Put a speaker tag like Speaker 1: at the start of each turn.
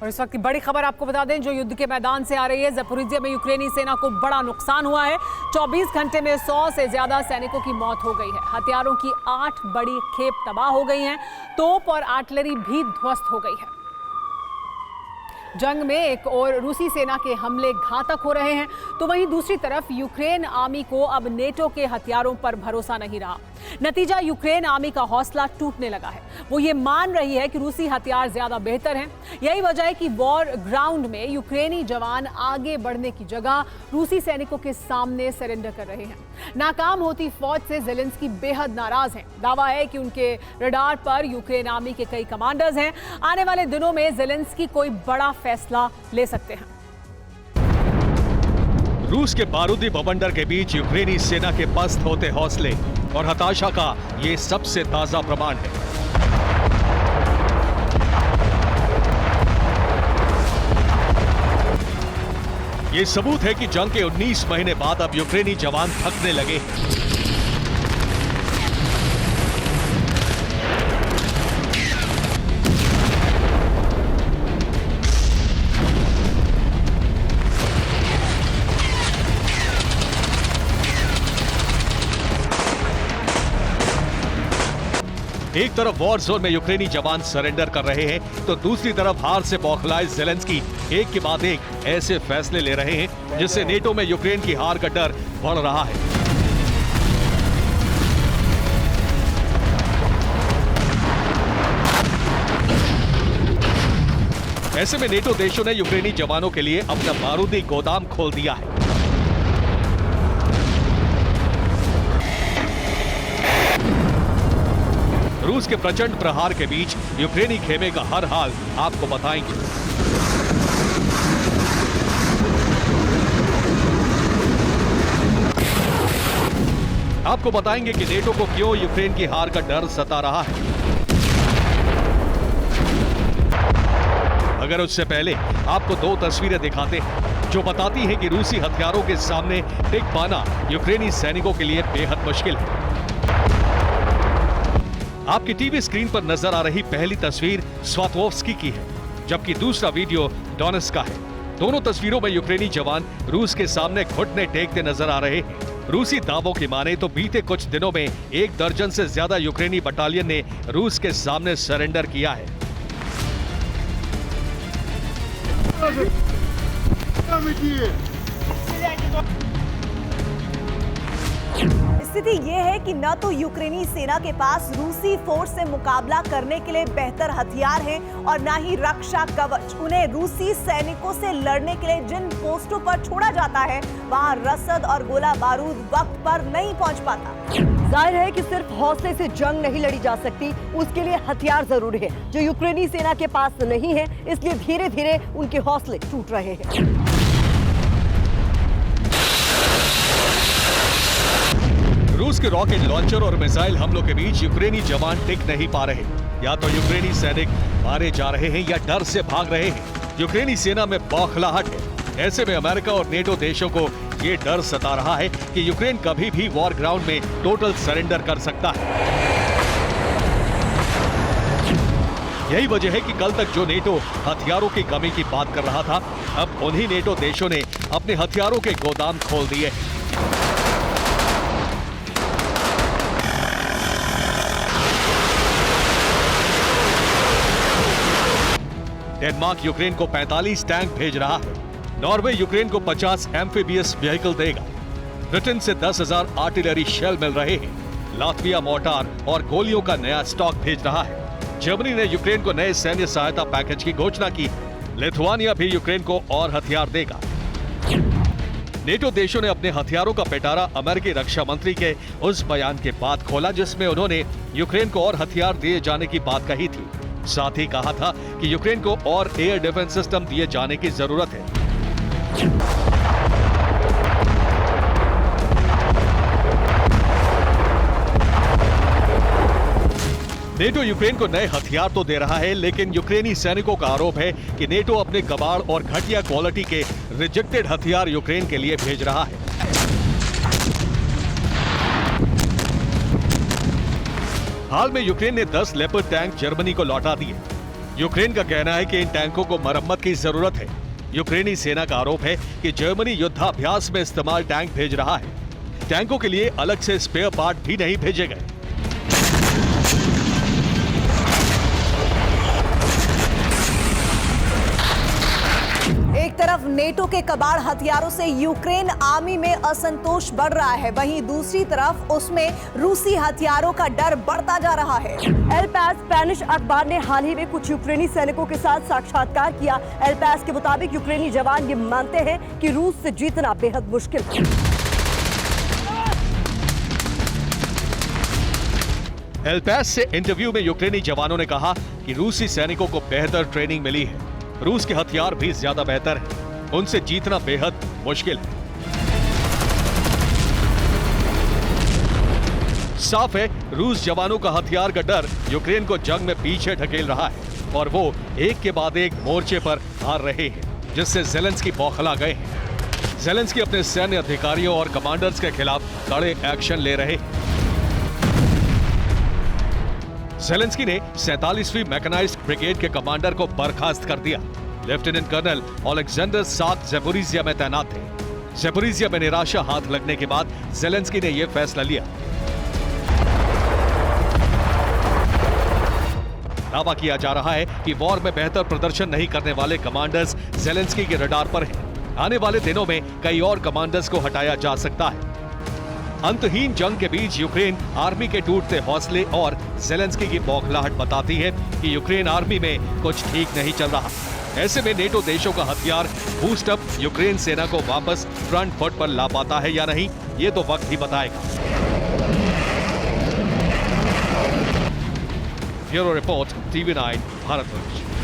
Speaker 1: और इस वक्त की बड़ी खबर आपको बता दें जो युद्ध के मैदान से आ रही है। ज़पोरिज़िया में यूक्रेनी सेना को बड़ा नुकसान हुआ है। 24 घंटे में 100 से ज्यादा सैनिकों की मौत हो गई है। हथियारों की 8 बड़ी खेप तबाह हो गई हैं। तोप और आर्टिलरी भी ध्वस्त हो गई है। जंग में एक और रूसी सेना के हमले घातक हो रहे हैं, तो वहीं दूसरी तरफ यूक्रेन आर्मी को अब नेटो के हथियारों पर भरोसा नहीं रहा। नतीजा यूक्रेन आर्मी का हौसला टूटने लगा है। वो ये मान रही है कि रूसी हथियार ज्यादा बेहतर हैं। यही वजह है कि वॉर ग्राउंड में यूक्रेनी जवान आगे बढ़ने की जगह रूसी सैनिकों के सामने सरेंडर कर रहे हैं। नाकाम होती फौज से ज़ेलेंस्की बेहद नाराज हैं। दावा है कि उनके रडार पर यूक्रेन आर्मी के कई कमांडर्स हैं। आने वाले दिनों में ज़ेलेंस्की कोई बड़ा फैसला ले सकते हैं।
Speaker 2: रूस के बारूदी बवंडर के बीच यूक्रेनी सेना के पस्त होते हौसले और हताशा का ये सबसे ताजा प्रमाण है। ये सबूत है कि जंग के 19 महीने बाद अब यूक्रेनी जवान थकने लगे हैं। एक तरफ वॉर जोन में यूक्रेनी जवान सरेंडर कर रहे हैं, तो दूसरी तरफ हार से बौखलाए ज़ेलेंस्की एक के बाद एक ऐसे फैसले ले रहे हैं जिससे नेटो में यूक्रेन की हार का डर बढ़ रहा है। ऐसे में नेटो देशों ने यूक्रेनी जवानों के लिए अपना बारूदी गोदाम खोल दिया है। रूस के प्रचंड प्रहार के बीच यूक्रेनी खेमे का हर हाल आपको बताएंगे। आपको बताएंगे कि नेटो को क्यों यूक्रेन की हार का डर सता रहा है। अगर उससे पहले आपको 2 तस्वीरें दिखाते हैं जो बताती हैं कि रूसी हथियारों के सामने टिक पाना यूक्रेनी सैनिकों के लिए बेहद मुश्किल है। आपकी टीवी स्क्रीन पर नजर आ रही पहली तस्वीर स्वातवोव्स्की की है, जबकि दूसरा वीडियो डोनेट्स्क का है। दोनों तस्वीरों में यूक्रेनी जवान रूस के सामने घुटने टेकते नजर आ रहे हैं। रूसी दावों की माने तो बीते कुछ दिनों में 1 दर्जन से ज्यादा यूक्रेनी बटालियन ने रूस के सामने सरेंडर किया है।
Speaker 3: स्थिति ये है कि न तो यूक्रेनी सेना के पास रूसी फोर्स से मुकाबला करने के लिए बेहतर हथियार हैं और न ही रक्षा कवच। उन्हें रूसी सैनिकों से लड़ने के लिए जिन पोस्टों पर छोड़ा जाता है वहां रसद और गोला बारूद वक्त पर नहीं पहुंच पाता।
Speaker 4: जाहिर है कि सिर्फ हौसले से जंग नहीं लड़ी जा सकती, उसके लिए हथियार जरूरी है जो यूक्रेनी सेना के पास नहीं है। इसलिए धीरे धीरे उनके हौसले टूट रहे हैं।
Speaker 2: रूस के रॉकेट लॉन्चर और मिसाइल हमलों के बीच यूक्रेनी जवान टिक नहीं पा रहे। या तो यूक्रेनी सैनिक मारे जा रहे हैं या डर से भाग रहे हैं। यूक्रेनी सेना में बौखलाहट है। ऐसे में अमेरिका और नेटो देशों को ये डर सता रहा है कि यूक्रेन कभी भी वॉर ग्राउंड में टोटल सरेंडर कर सकता है। यही वजह है कि कल तक जो नेटो हथियारों की कमी की बात कर रहा था, अब उन्हीं नेटो देशों ने अपने हथियारों के गोदाम खोल दिए। डेनमार्क यूक्रेन को 45 टैंक भेज रहा है। नॉर्वे यूक्रेन को 50 एम्फीबियस व्हीकल देगा। ब्रिटेन से 10,000 आर्टिलरी शेल मिल रहे हैं। लातविया मोर्टार और गोलियों का नया स्टॉक भेज रहा है। जर्मनी ने यूक्रेन को नए सैन्य सहायता पैकेज की घोषणा की। लिथुआनिया भी यूक्रेन को और हथियार देगा। नेटो देशों ने अपने हथियारों का पिटारा अमेरिकी रक्षा मंत्री के उस बयान के बाद खोला जिसमें उन्होंने यूक्रेन को और हथियार दिए जाने की बात कही थी। साथ ही कहा था कि यूक्रेन को और एयर डिफेंस सिस्टम दिए जाने की जरूरत है। नेटो यूक्रेन को नए हथियार तो दे रहा है, लेकिन यूक्रेनी सैनिकों का आरोप है कि नेटो अपने कबाड़ और घटिया क्वालिटी के रिजेक्टेड हथियार यूक्रेन के लिए भेज रहा है। हाल में यूक्रेन ने 10 लेपर्ड टैंक जर्मनी को लौटा दिए। यूक्रेन का कहना है कि इन टैंकों को मरम्मत की जरूरत है। यूक्रेनी सेना का आरोप है कि जर्मनी युद्धाभ्यास में इस्तेमाल टैंक भेज रहा है। टैंकों के लिए अलग से स्पेयर पार्ट भी नहीं भेजे गए।
Speaker 3: एक तरफ नेटो के कबाड़ हथियारों से यूक्रेन आर्मी में असंतोष बढ़ रहा है, वहीं दूसरी तरफ उसमें रूसी हथियारों का डर बढ़ता जा रहा है।
Speaker 4: एल पैस स्पेनिश अखबार ने हाल ही में कुछ यूक्रेनी सैनिकों के साथ साक्षात्कार किया। एल पैस के मुताबिक यूक्रेनी जवान ये मानते हैं कि रूस से जीतना बेहद मुश्किल है।
Speaker 2: एल पैस से इंटरव्यू में यूक्रेनी जवानों ने कहा कि रूसी सैनिकों को बेहतर ट्रेनिंग मिली है। रूस के हथियार भी ज्यादा बेहतर हैं। उनसे जीतना बेहद मुश्किल है। साफ है, रूस जवानों का हथियार का डर यूक्रेन को जंग में पीछे ढकेल रहा है और वो एक के बाद एक मोर्चे पर हार रहे हैं, जिससे ज़ेलेंस्की बौखला गए हैं। ज़ेलेंस्की अपने सैन्य अधिकारियों और कमांडर्स के खिलाफ कड़े एक्शन ले रहे हैं। ज़ेलेंस्की ने 47वीं मैकेनाइज्ड ब्रिगेड के कमांडर को बर्खास्त कर दिया। लेफ्टिनेंट कर्नल ओलेक्जेंडर साक ज़ेपोरिजिया में तैनात थे। ज़ेपोरिजिया में निराशा हाथ लगने के बाद ज़ेलेंस्की ने यह फैसला लिया। दावा किया जा रहा है कि वॉर में बेहतर प्रदर्शन नहीं करने वाले कमांडर्स ज़ेलेंस्की के रडार पर हैं। आने वाले दिनों में कई और कमांडर्स को हटाया जा सकता है। अंतहीन जंग के बीच यूक्रेन आर्मी के टूटते हौसले और ज़ेलेंस्की की बौखलाहट बताती है कि यूक्रेन आर्मी में कुछ ठीक नहीं चल रहा। ऐसे में नेटो देशों का हथियार बूस्ट अप यूक्रेन सेना को वापस फ्रंट फुट पर ला पाता है या नहीं, ये तो वक्त ही बताएगा। Bureau report, TV9 Bharatvarsh.